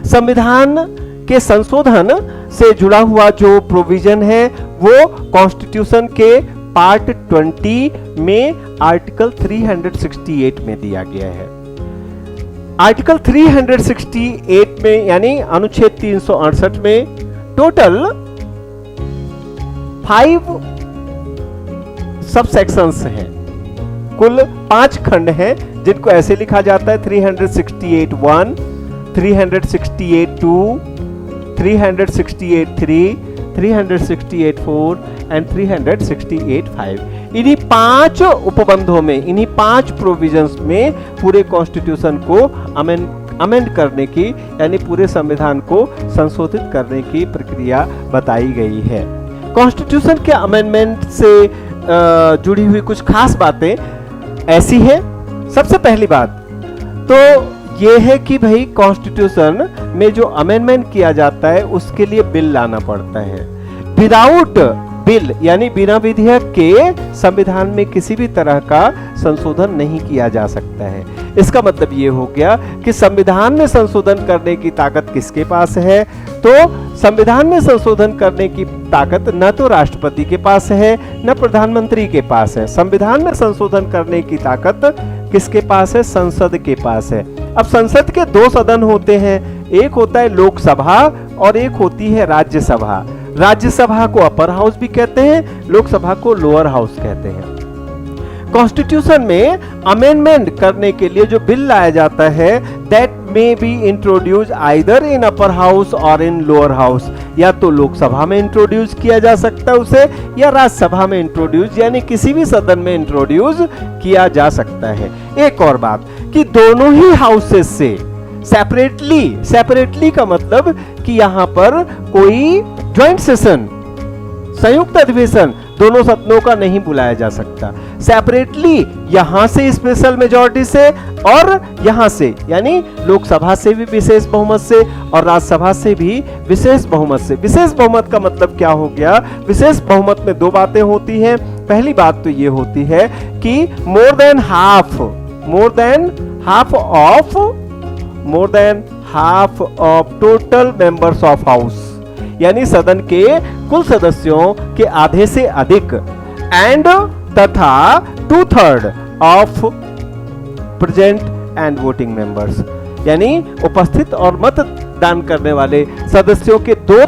संविधान के संशोधन से जुड़ा हुआ जो प्रोविजन है वो कॉन्स्टिट्यूशन के पार्ट 20 में आर्टिकल 368 में दिया गया है। आर्टिकल 368 में यानी अनुच्छेद 368 में टोटल 5 सबसेक्शंस हैं, कुल 5 खंड हैं जिनको ऐसे लिखा जाता है 368(1), 368(2), 368(3), 368(4) एंड 368(5). इन्हीं 5 उपबंधों में, इन्हीं 5 प्रोविजंस में पूरे कॉन्स्टिट्यूशन को अमेंड करने की यानी पूरे संविधान को संशोधित करने की प्रक्रिया बताई गई है। कॉन्स्टिट्यूशन के अमेंडमेंट से जुड़ी हुई कुछ खास बातें ऐसी हैं। सबसे पहली बात तो ये है कि भाई कॉन्स्टिट्यूशन में जो अमेंडमेंट किया जाता है उसके लिए बिल लाना पड़ता है। विदाउट बिल यानी बिना विधेयक के संविधान में किसी भी तरह का संशोधन नहीं किया जा सकता है। इसका मतलब ये हो गया कि संविधान में संशोधन करने की ताकत किसके पास है? तो संविधान में संशोधन करने की ताकत न तो राष्ट्रपति के पास है न प्रधानमंत्री के पास है। संविधान में संशोधन करने की ताकत किसके पास है? संसद के पास है। अब संसद के 2 सदन होते हैं, एक होता है लोकसभा और एक होती है राज्यसभा। राज्यसभा को अपर हाउस भी कहते हैं, लोकसभा को लोअर हाउस कहते हैं। कॉन्स्टिट्यूशन में अमेंडमेंट करने के लिए जो बिल लाया जाता है that may be introduce either in upper house और इन लोअर हाउस, या तो लोकसभा में इंट्रोड्यूस किया जा सकता है उसे या राज्यसभा में इंट्रोड्यूस यानी किसी भी सदन में इंट्रोड्यूस किया जा सकता है। एक और बात कि दोनों ही हाउसेस से सेपरेटली का मतलब कि यहां पर कोई ज्वाइंट सेशन, संयुक्त अधिवेशन दोनों सदनों का नहीं बुलाया जा सकता। सेपरेटली यहां से स्पेशल मेजॉरिटी से और यहां से यानी लोकसभा से भी विशेष बहुमत से और राज्यसभा से भी विशेष बहुमत से। विशेष बहुमत का मतलब क्या हो गया? विशेष बहुमत में 2 बातें होती हैं। पहली बात तो ये होती है कि more than half of total members of house, यानी सदन के कुल सदस्यों के आधे से अधिक, एंड तथा 2/3 of present and voting members, यानी उपस्थित और मतदान करने वाले सदस्यों के 2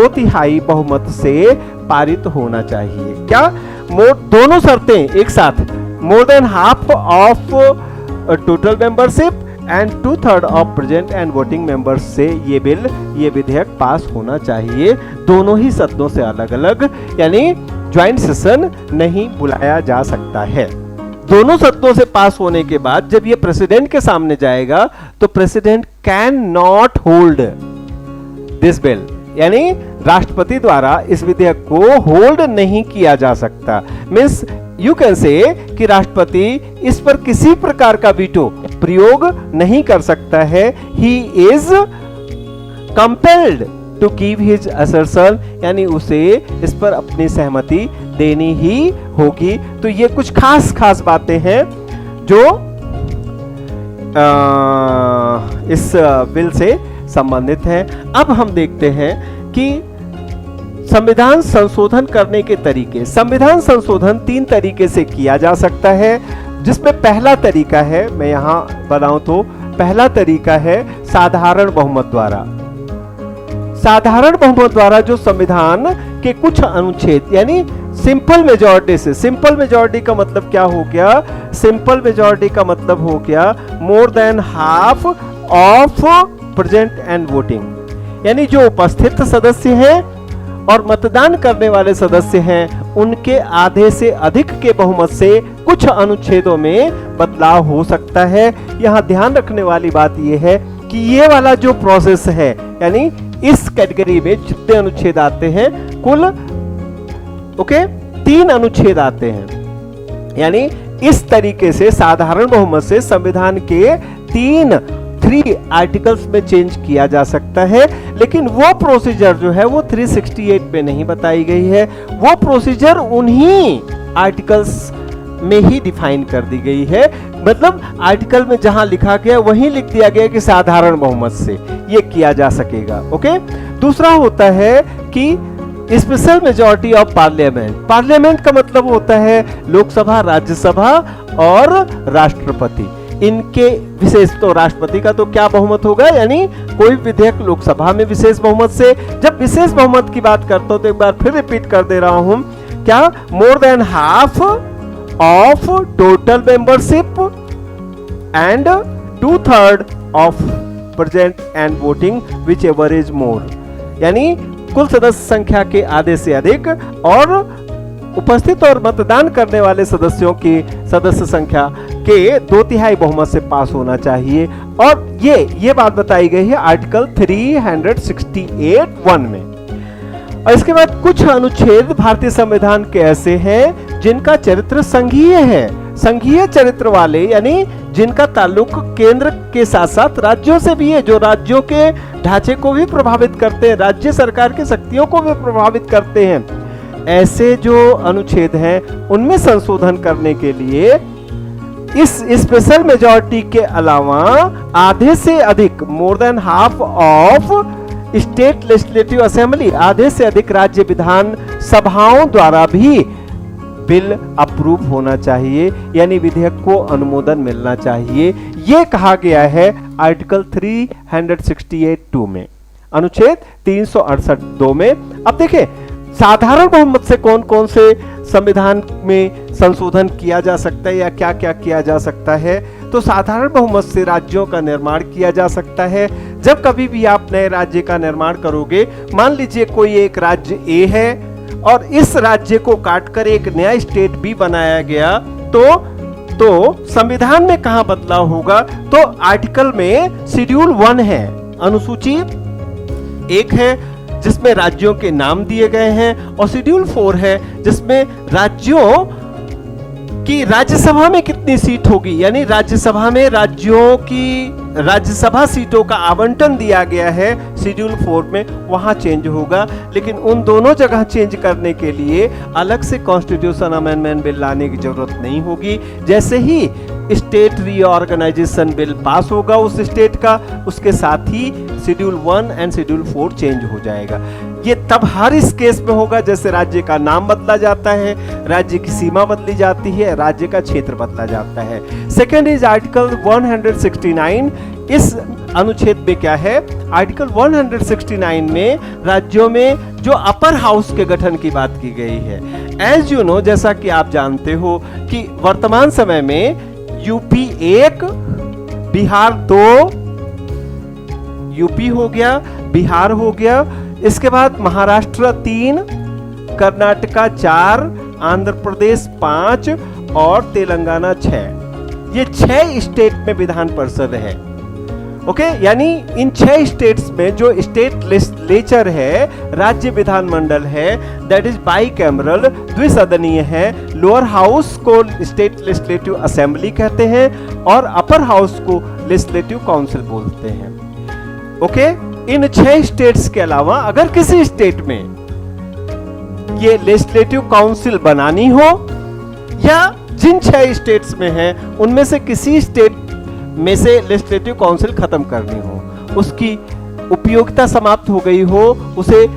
तिहाई बहुमत से पारित होना चाहिए। क्या? दोनों शर्तें एक साथ, more than half of total membership and 2/3 of present and voting members से ये विधेयक पास होना चाहिए। दोनों ही सदनों से अलग अलग, यानी ज्वाइंट सेशन नहीं बुलाया जा सकता है। दोनों सदनों से पास होने के बाद जब ये प्रेसिडेंट के सामने जाएगा तो president can not hold this bill, यानी राष्ट्रपति द्वारा इस विधेयक को होल्ड नहीं किया जा सकता। मीन्स यू कैन से कि राष्ट्रपति इस पर किसी प्रकार का वीटो प्रयोग नहीं कर सकता है। He is compelled to give his assertion, यानी उसे इस पर अपनी सहमति देनी ही होगी। तो ये कुछ खास बातें हैं जो इस बिल से संबंधित हैं। अब हम देखते हैं कि संविधान संशोधन करने के तरीके। संविधान संशोधन 3 तरीके से किया जा सकता है, जिसमें पहला तरीका है, मैं यहां बताऊं तो पहला तरीका है साधारण बहुमत द्वारा। साधारण बहुमत द्वारा जो संविधान के कुछ अनुच्छेद यानी सिंपल मेजॉरिटी से, सिंपल मेजॉरिटी का मतलब क्या हो गया? सिंपल मेजॉरिटी का मतलब हो गया more than half of present and voting, यानी जो उपस्थित सदस्य हैं और मतदान करने वाले सदस्य हैं उनके आधे से अधिक के बहुमत से कुछ अनुच्छेदों में बदलाव हो सकता है। यहां ध्यान रखने वाली बात यह है कि ये वाला जो प्रोसेस है, यानी इस कैटेगरी में जितने अनुच्छेद आते हैं कुल 3 अनुच्छेद आते हैं, यानी इस तरीके से साधारण बहुमत से संविधान के 3 आर्टिकल्स में चेंज किया जा सकता है। लेकिन वो प्रोसीजर जो है वो 368 में नहीं बताई गई है, वो प्रोसीजर उन्हीं आर्टिकल्स में ही डिफाइन कर दी गई है मतलब आर्टिकल में जहां लिखा गया वहीं लिख दिया गया कि साधारण बहुमत से ये किया जा सकेगा। ओके, दूसरा होता है कि special majority of parliament. Parliament का मतलब होता है लोकसभा, राज्यसभा और राष्ट्रपति। इनके विशेष, तो राष्ट्रपति का तो क्या बहुमत होगा, यानी कोई विधेयक लोकसभा में विशेष बहुमत से। जब विशेष बहुमत की बात करता हूं तो एक बार फिर रिपीट कर दे रहा हूं, क्या more than half of total membership and 2/3 of present and voting which ever is more, यानी कुल सदस्य संख्या के आधे से अधिक और उपस्थित और मतदान करने वाले सदस्यों की सदस्य संख्या के 2/3 बहुमत से पास होना चाहिए। और ये बात बताई गई है आर्टिकल 368(1) में। और इसके बाद कुछ अनुच्छेद भारतीय संविधान के ऐसे हैं जिनका चरित्र संघीय है, संघीय चरित्र वाले, यानी जिनका ताल्लुक केंद्र के साथ साथ राज्यों से भी है, जो राज्यों के ढांचे को भी प्रभावित करते हैं, राज्य सरकार की शक्तियों को भी प्रभावित करते हैं। ऐसे जो अनुच्छेद हैं उनमें संशोधन करने के लिए इस स्पेशल मेजॉरिटी के अलावा आधे से अधिक, more than half of state legislative assembly, आधे से अधिक राज्य विधान सभाओं द्वारा भी बिल अप्रूव होना चाहिए, यानी विधेयक को अनुमोदन मिलना चाहिए। यह कहा गया है आर्टिकल 368(2) में, अनुच्छेद 368(2) में। अब देखें साधारण बहुमत से कौन कौन से संविधान में संशोधन किया जा सकता है या क्या क्या किया जा सकता है। तो साधारण बहुमत से राज्यों का निर्माण किया जा सकता है। जब कभी भी आप नए राज्य का निर्माण करोगे, मान लीजिए कोई एक राज्य ए है और इस राज्य को काटकर एक नया स्टेट बी बनाया गया, तो संविधान में कहां बदलाव होगा, तो आर्टिकल में शेड्यूल 1 है, अनुसूची 1 है जिसमें राज्यों के नाम दिए गए हैं, और शेड्यूल 4 है जिसमें राज्यों की राज्यसभा में कितनी सीट होगी, यानी राज्यसभा में राज्यों की राज्यसभा सीटों का आवंटन दिया गया है शेड्यूल 4 में, वहां चेंज होगा। लेकिन उन दोनों जगह चेंज करने के लिए अलग से कॉन्स्टिट्यूशन अमेंडमेंट बिल लाने की जरूरत नहीं होगी। जैसे ही स्टेट रीऑर्गेनाइजेशन बिल पास होगा उस स्टेट का, उसके साथ ही शेड्यूल 1 एंड शेड्यूल 4 चेंज हो जाएगा। ये तब हर इस केस में होगा जैसे राज्य का नाम बदला जाता है, राज्य की सीमा बदली जाती है, राज्य का क्षेत्र बदला जाता है। Second is article 169। इस अनुच्छेद में क्या है, आर्टिकल 169 में राज्यों में जो अपर हाउस के गठन की बात की गई है। एज यू नो, जैसा कि आप जानते हो कि वर्तमान समय में यूपी 1, बिहार 2, यूपी हो गया, बिहार हो गया, इसके बाद महाराष्ट्र 3, कर्नाटका 4, आंध्र प्रदेश 5 और तेलंगाना 6। ये 6 स्टेट में विधान परिषद है। ओके, यानी इन 6 स्टेट्स में जो स्टेट लेजिस्लेचर है, राज्य विधानमंडल है, दैट इज बाइकैमरल, द्विसदनीय है। लोअर हाउस को स्टेट लेजिस्लेटिव असेंबली कहते हैं और अपर हाउस को लेजिस्लेटिव काउंसिल बोलते हैं। ओके, इन 6 स्टेट्स के अलावा अगर किसी स्टेट में ये लेजिस्लेटिव काउंसिल बनानी हो या जिन 6 स्टेट्स में है उनमें से किसी स्टेट में से लेजिस्लेटिव काउंसिल खत्म करनी हो, उसकी उपयोगिता समाप्त हो गई हो, उसे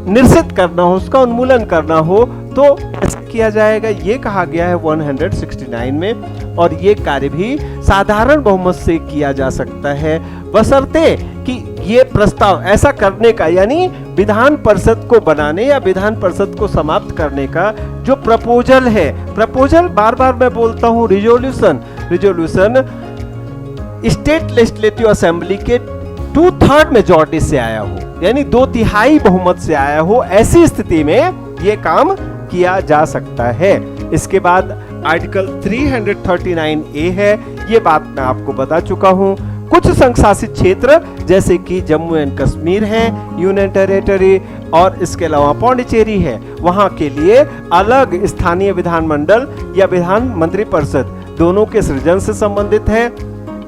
निरसित करना हो, उसका उन्मूलन करना हो, तो ऐसा किया जाएगा। ये कहा गया है 169 में। और ये कार्य भी साधारण बहुमत से किया जा सकता है, बशर्ते कि ये प्रस्ताव ऐसा करने का, यानी विधान परिषद को बनाने या विधान परिषद को समाप्त करने का जो प्रपोजल है, प्रपोजल बार बार मैं बोलता हूं, रिजोल्यूशन स्टेट लेजिस्लेटिव असेंबली के 2/3 मेजॉरिटी से आया हो, यानी 2/3 बहुमत से आया हो, ऐसी स्थिति में यह काम किया जा सकता है। इसके बाद आर्टिकल 339A है, ये बात मैं आपको बता चुका हूं। कुछ संघशासित क्षेत्र जैसे कि जम्मू एंड कश्मीर है, यूनियन टेरिटरी, और इसके अलावा पौंडीचेरी है, वहां के लिए अलग स्थानीय विधानमंडल या विधान मंत्री परिषद दोनों के सृजन से संबंधित है।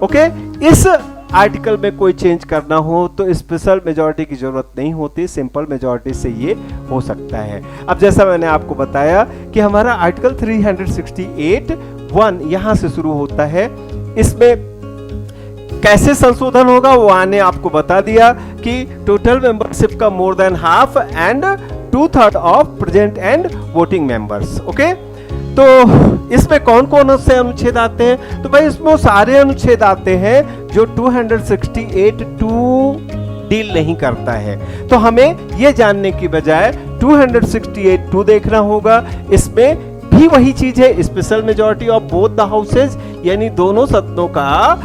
ओके, इस आर्टिकल में कोई चेंज करना हो तो स्पेशल मेजॉरिटी की जरूरत नहीं होती, सिंपल मेजॉरिटी से ये हो सकता है। अब जैसा मैंने आपको बताया कि हमारा आर्टिकल 368 1 यहां से शुरू होता है। इसमें कैसे संशोधन होगा वो आने आपको बता दिया कि टोटल मेंबरशिप का more than half and 2/3 of present and voting members. Okay, तो इसमें कौन कौन से अनुच्छेद आते हैं? तो भाई इसमें वो सारे अनुच्छेद आते हैं जो 268(2) डील नहीं करता है। तो हमें ये जानने की बजाय 268(2) देखना होगा। इसमें भी वही चीज है, special majority of both the houses, यानी दोनों सदनों का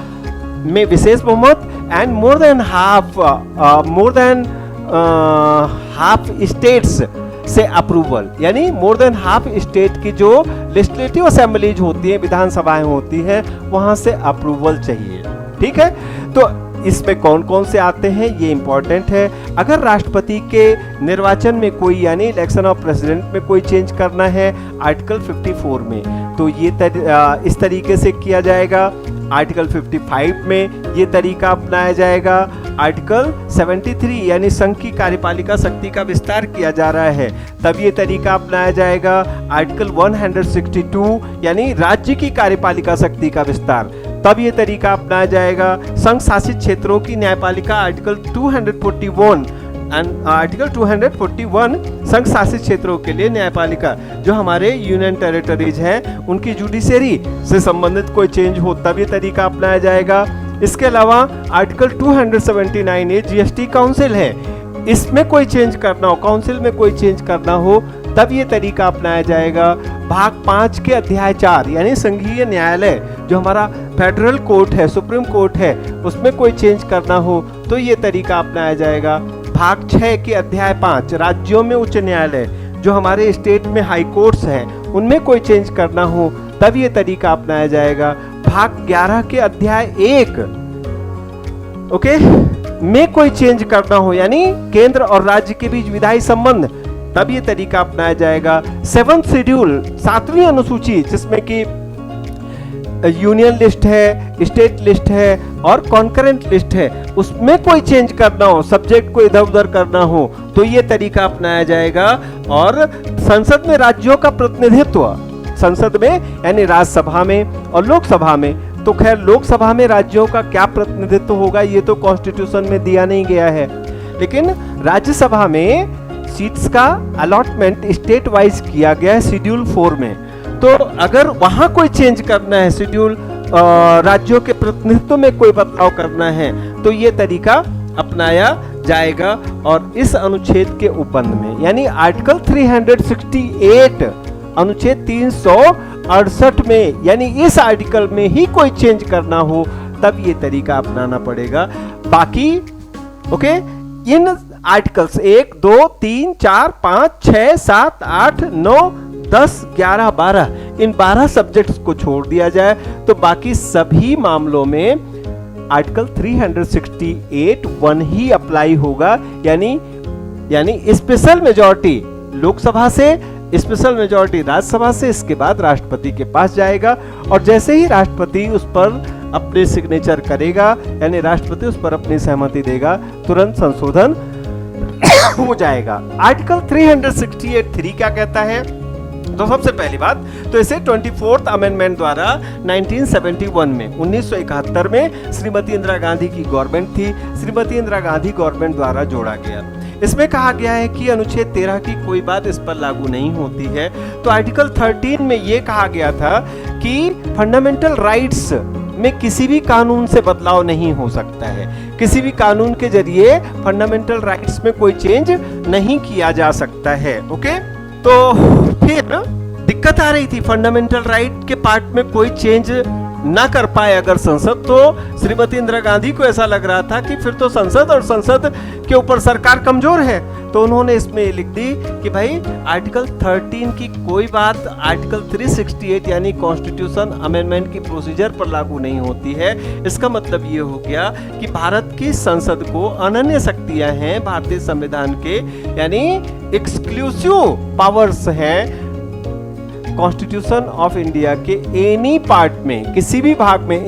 में विशेष बहुमत and more than half states से अप्रूवल, यानी मोर देन हाफ स्टेट की जो लेजिस्लेटिव असेंबलीज होती है, विधानसभाएं होती हैं, वहां से अप्रूवल चाहिए। ठीक है, तो इसमें कौन कौन से आते हैं ये इंपॉर्टेंट है। अगर राष्ट्रपति के निर्वाचन में कोई, यानी इलेक्शन ऑफ प्रेसिडेंट में कोई चेंज करना है आर्टिकल 54 में, तो ये इस तरीके से किया जाएगा। आर्टिकल 55 में ये तरीका अपनाया जाएगा। आर्टिकल 73 यानी संघ की कार्यपालिका शक्ति का विस्तार किया जा रहा है, तब ये तरीका अपनाया जाएगा। आर्टिकल 162 यानी राज्य की कार्यपालिका शक्ति का विस्तार, तब ये तरीका अपनाया जाएगा। संघ शासित क्षेत्रों की न्यायपालिका आर्टिकल 241 आर्टिकल 241 संघ शासित क्षेत्रों के लिए न्यायपालिका, जो हमारे यूनियन टेरिटरीज हैं, उनकी जुडिशरी से संबंधित कोई चेंज हो तब ये तरीका अपनाया जाएगा। इसके अलावा आर्टिकल 279 ये जीएसटी काउंसिल है, इसमें कोई चेंज करना हो, काउंसिल में कोई चेंज करना हो, तब ये तरीका अपनाया जाएगा। भाग 5 के अध्याय 4 यानी संघीय न्यायालय, जो हमारा फेडरल कोर्ट है, सुप्रीम कोर्ट है, उसमें कोई चेंज करना हो तो ये तरीका अपनाया जाएगा। भाग 6 के अध्याय 5 राज्यों में उच्च न्यायालय, जो हमारे स्टेट में हाई कोर्ट्स हैं, उनमें कोई चेंज करना हो तब ये तरीका अपनाया जाएगा। भाग 11 के अध्याय 1 ओके में कोई चेंज करना हो, यानी केंद्र और राज्य के बीच विधायी संबंध, तब ये तरीका अपनाया जाएगा। 7th शेड्यूल 7वीं अनुसूची, जिसमें कि यूनियन लिस्ट है, स्टेट लिस्ट है और कॉन्करेंट लिस्ट है, उसमें कोई चेंज करना हो, सब्जेक्ट को इधर उधर करना हो तो ये तरीका अपनाया जाएगा। और संसद में राज्यों का प्रतिनिधित्व, संसद में यानी राज्यसभा में और लोकसभा में, तो खैर लोकसभा में राज्यों का क्या प्रतिनिधित्व होगा ये तो कॉन्स्टिट्यूशन में दिया नहीं गया है, लेकिन राज्यसभा में सीट्स का अलॉटमेंट स्टेट वाइज किया गया है शेड्यूल 4 में। तो अगर वहां कोई चेंज करना है, शेड्यूल राज्यों के प्रतिनिधित्व में कोई बदलाव करना है, तो ये तरीका अपनाया जाएगा। और इस अनुच्छेद के उपबंध में यानी आर्टिकल 368 अनुच्छेद 368 में, यानी इस आर्टिकल में ही कोई चेंज करना हो तब ये तरीका अपनाना पड़ेगा। बाकी ओके, इन आर्टिकल्स 1, 2, 3, 4, 5, 6, 7, 8, 9, 10, 11, 12 इन 12 सब्जेक्ट्स को छोड़ दिया जाए तो बाकी सभी मामलों में आर्टिकल 368(1) ही अप्लाई होगा। यानी स्पेशल मेजॉरिटी लोकसभा से, स्पेशल मेजॉरिटी राज्यसभा से, इसके बाद राष्ट्रपति के पास जाएगा और जैसे ही राष्ट्रपति उस पर अपने सिग्नेचर करेगा, यानी राष्ट्रपति उस पर अपनी सहमति देगा, तुरंत संशोधन हो जाएगा। आर्टिकल 368(3) क्या कहता है? तो सबसे पहली बात तो इसे 24th अमेंडमेंट द्वारा 1971 में 1971 में श्रीमती इंदिरा गांधी की गवर्नमेंट थी, श्रीमती इंदिरा गांधी गवर्नमेंट द्वारा जोड़ा गया। इसमें कहा गया है कि अनुच्छेद 13 की कोई बात इस पर लागू नहीं होती है। तो आर्टिकल 13 में यह कहा गया था कि फंडामेंटल राइट्स में किसी भी कानून से बदलाव नहीं हो सकता है, किसी भी कानून के जरिए फंडामेंटल राइट्स में कोई चेंज नहीं किया जा सकता है। ओके, तो फिर दिक्कत आ रही थी फंडामेंटल राइट के पार्ट में कोई चेंज ना कर पाए अगर संसद, तो श्रीमती इंदिरा गांधी को ऐसा लग रहा था कि फिर तो संसद और संसद के ऊपर सरकार कमजोर है। तो उन्होंने इसमें लिख दी कि भाई आर्टिकल 13 की कोई बात आर्टिकल 368 यानी कॉन्स्टिट्यूशन अमेंडमेंट की प्रोसीजर पर लागू नहीं होती है। इसका मतलब ये हो गया कि भारत की संसद को अनन्य शक्तियां हैं भारतीय संविधान के, यानी एक्सक्लूसिव पावर्स हैं कॉन्स्टिट्यूशन ऑफ इंडिया के एनी पार्ट में, किसी भी भाग में,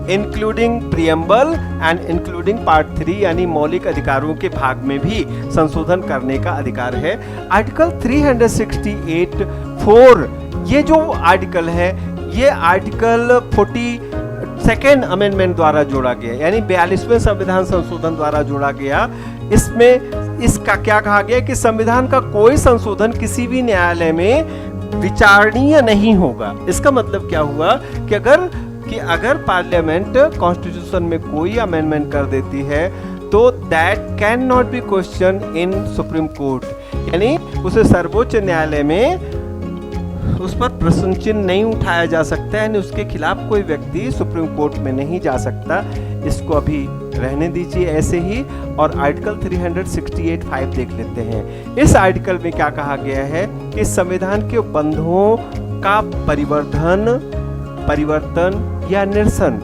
including preamble and including part 3 यानी मौलिक अधिकारों के भाग में भी संशोधन करने का अधिकार है। आर्टिकल 368(4) ये जो आर्टिकल है, ये आर्टिकल 42nd अमेंडमेंट द्वारा जोड़ा गया, यानी 42वें संविधान संशोधन द्वारा जोड़ा गया। इसमें इसका क्या कहा गया कि संविधान का कोई संशोधन किसी भी न्यायालय में विचारणीय नहीं होगा। इसका मतलब क्या हुआ कि अगर पार्लियामेंट कॉन्स्टिट्यूशन में कोई अमेंडमेंट कर देती है तो that can not be question in supreme court, यानी उसे सर्वोच्च न्यायालय में उस पर प्रश्न चिन्ह नहीं उठाया जा सकता है, यानी उसके खिलाफ कोई व्यक्ति सुप्रीम कोर्ट में नहीं जा सकता। इसको अभी रहने दीजिए ऐसे ही, और आर्टिकल 368(5) देख लेते हैं। इस आर्टिकल में क्या कहा गया है कि संविधान के बंधों का परिवर्तन या निरसन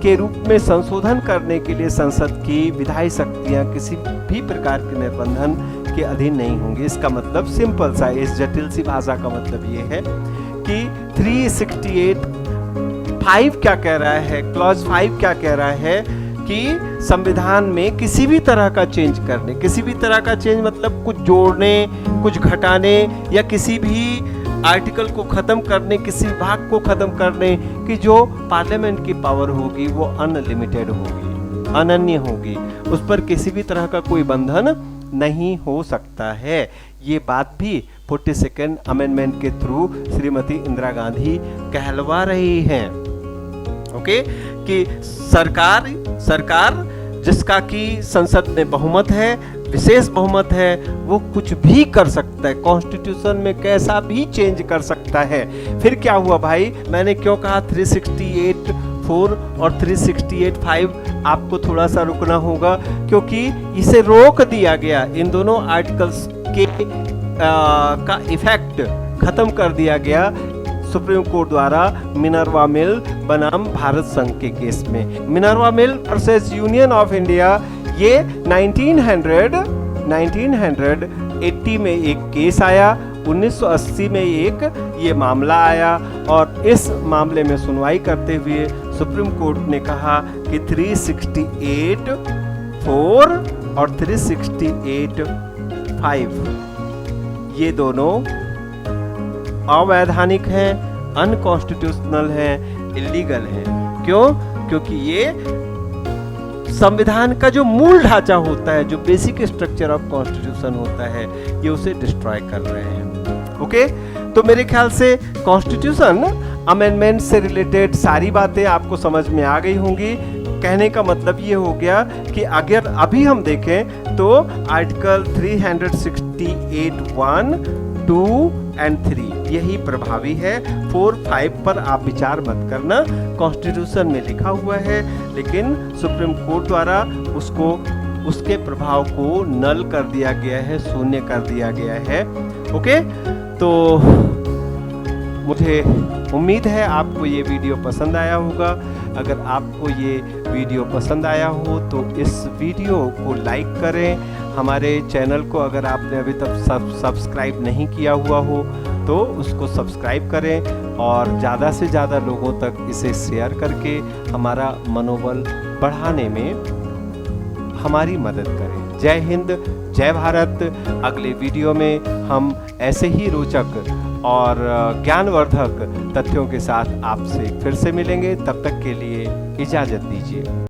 के रूप में संशोधन करने के लिए संसद की विधायी शक्तियां किसी भी प्रकार के निर्बंधन के अधीन नहीं होंगी। इसका मतलब सिंपल सा, इस जटिल सी भाषा का मतलब ये है कि 368(5) क्या कह रहा है, क्लॉज 5 क्या कह रहा है कि संविधान में किसी भी तरह का चेंज करने, किसी भी तरह का चेंज मतलब कुछ जोड़ने, कुछ घटाने या किसी भी आर्टिकल को खत्म करने, किसी भाग को खत्म करने की जो पार्लियामेंट की पावर होगी वो अनलिमिटेड होगी, अनन्य होगी, उस पर किसी भी तरह का कोई बंधन नहीं हो सकता है। ये बात भी 42nd अमेंडमेंट के थ्रू श्रीमती इंदिरा गांधी कहलवा रही हैं। ओके, कि सरकार जिसका कि संसद में बहुमत है, विशेष बहुमत है, वो कुछ भी कर सकता है, कॉन्स्टिट्यूशन में कैसा भी चेंज कर सकता है। फिर क्या हुआ भाई, मैंने क्यों कहा 368(4) और 368(5) आपको थोड़ा सा रुकना होगा, क्योंकि इसे रोक दिया गया, इन दोनों आर्टिकल्स के का इफेक्ट खत्म कर दिया गया सुप्रीम कोर्ट द्वारा मिनर्वा मिल बनाम भारत संघ के केस में। Minerva mill versus union of India, ये 1980 में एक केस आया, 1980 में एक ये मामला आया, और इस मामले में सुनवाई करते हुए सुप्रीम कोर्ट ने कहा कि 368(4) और 368(5) ये दोनों अवैधानिक हैं, अनकॉन्स्टिट्यूशनल हैं, इलीगल हैं। क्यों? क्योंकि ये संविधान का जो मूल ढांचा होता है, जो बेसिक स्ट्रक्चर ऑफ कॉन्स्टिट्यूशन होता है, ये उसे डिस्ट्रॉय कर रहे हैं। ओके, तो मेरे ख्याल से कॉन्स्टिट्यूशन अमेंडमेंट से रिलेटेड सारी बातें आपको समझ में आ गई होंगी। कहने का मतलब ये हो गया कि अगर अभी हम देखें तो आर्टिकल 368(1), 2 और 3 यही प्रभावी है। 4, 5 पर आप विचार मत करना, कॉन्स्टिट्यूशन में लिखा हुआ है, लेकिन सुप्रीम कोर्ट द्वारा उसके प्रभाव को नल कर दिया गया है, शून्य कर दिया गया है। ओके, तो मुझे उम्मीद है आपको ये वीडियो पसंद आया होगा। अगर आपको ये वीडियो पसंद आया हो तो इस वीडियो को लाइक करें। हमारे चैनल को अगर आपने अभी तक सब्सक्राइब नहीं किया हुआ हो तो उसको सब्सक्राइब करें, और ज़्यादा से ज़्यादा लोगों तक इसे शेयर करके हमारा मनोबल बढ़ाने में हमारी मदद करें। जय हिंद, जय भारत। अगले वीडियो में हम ऐसे ही रोचक और ज्ञानवर्धक तथ्यों के साथ आपसे फिर से मिलेंगे। तब तक के लिए इजाज़त दीजिए।